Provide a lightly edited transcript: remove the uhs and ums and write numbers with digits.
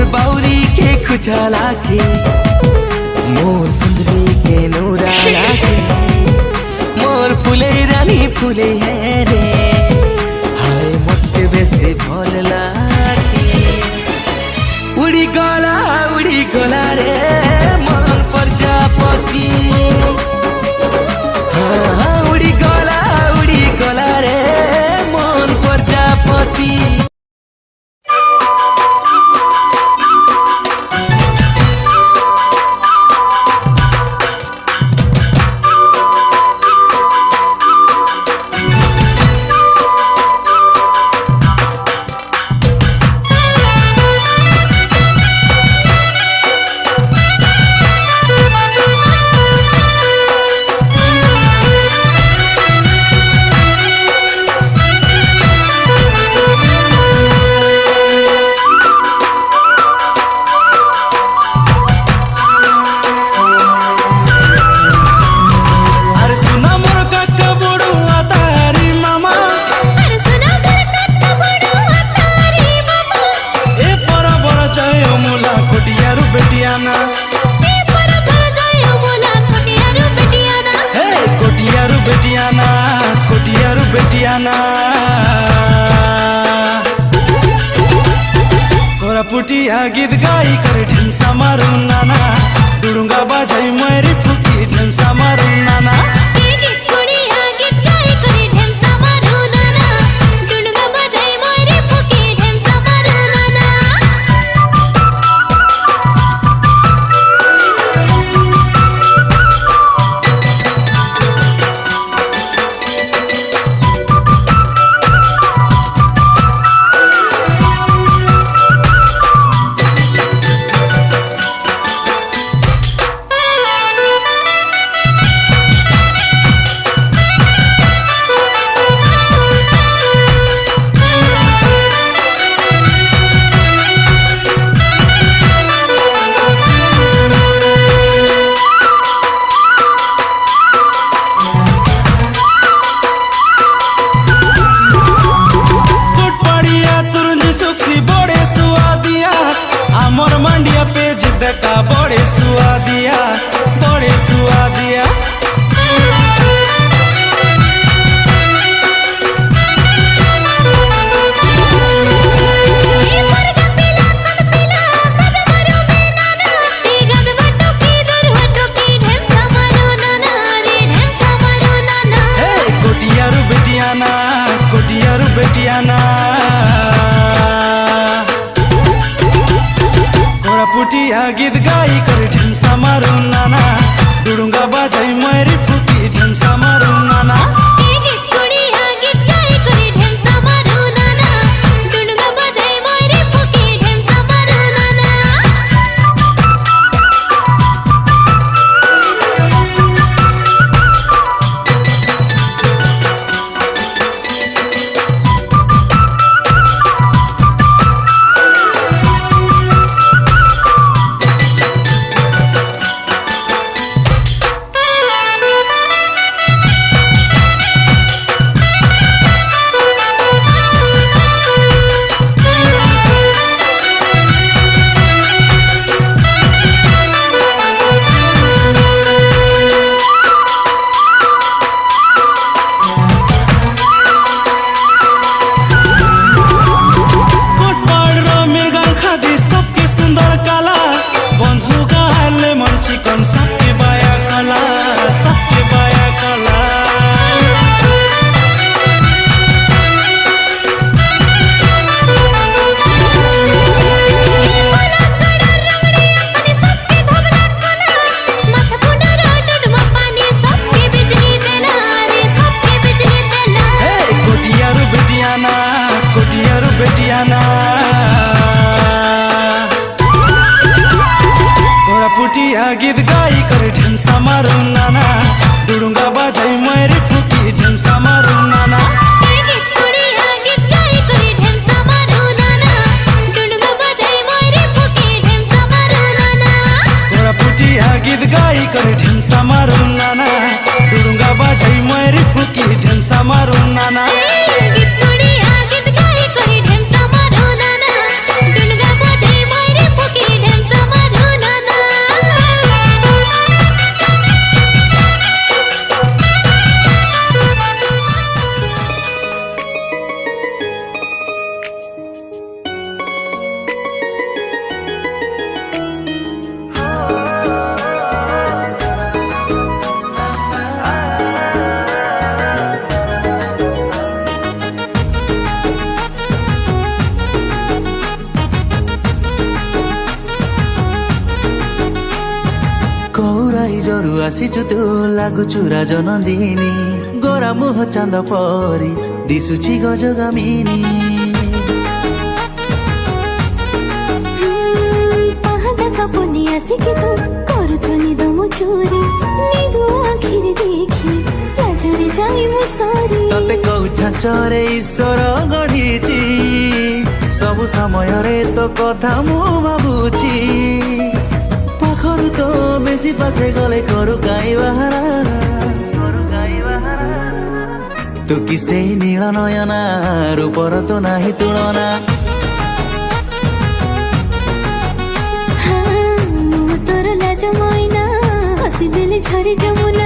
मोर बाउरी के खुचाला के मोर सुंदरी के नूराला के मोर फूले रानी फूले है रे हाय मत बेसे भल लागे उड़ी गला रे मोर प्रजापति हाँ उड़ी गला रे मोर प्रजापति। कोरापुटिया गीत गाई कर ढेमसा मारू नाना डुडुंगा बाजाई मेरी फुकी ढेमसा मारू नाना बड़े सुआदिया कोटियारू बेटियाना कोरापुटिया गीत गाई कर ढेमसा मारू नाना डुडुंगा बाजाई मेरी फुकी ढेमसा मारू नाना कोरापुटिया गीत गाई कर ढेमसा मारू नाना डुडुंगा बाजाई मेरी फुकी ढेमसा मारू नाना कोरापुटिया गीत गाई कर ढेमसा मारू नाना डुडुंगा बाजाई मेरी फुकी ढेमसा मारू नाना गीत गाई कर ढेमसा मारू नाना डुडुंगा बाजाई मेरी निजरू आसीचु त्यो लागुचु राजनन्दिनी गोरा मुह चांद परी दिसुची गजगामिनी पाहदा सपनी आसिकी तू करुछु निद मु चोरी निदु आखिर देखी लाजरे जाई मु सरी तते कौ छाचरे ईश्वर गढ़ीची सबु समय रे तो कथा मु भाबुची पाखरु तो बेसी पाखे गले करू गाई बाहारा तू किसे नील नयना रूपर तो नाही तुलना हाँ मु तोर लाज मैना हसी देले झरी जमुना